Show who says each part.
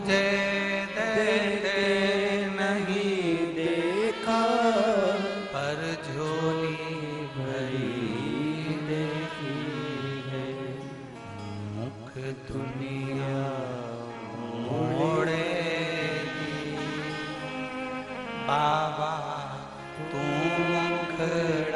Speaker 1: तुझे देखे नहीं देखा, पर झोली भरी देखी है। मुख दुनिया मोड़ेगी, बाबा तू मुखड़ा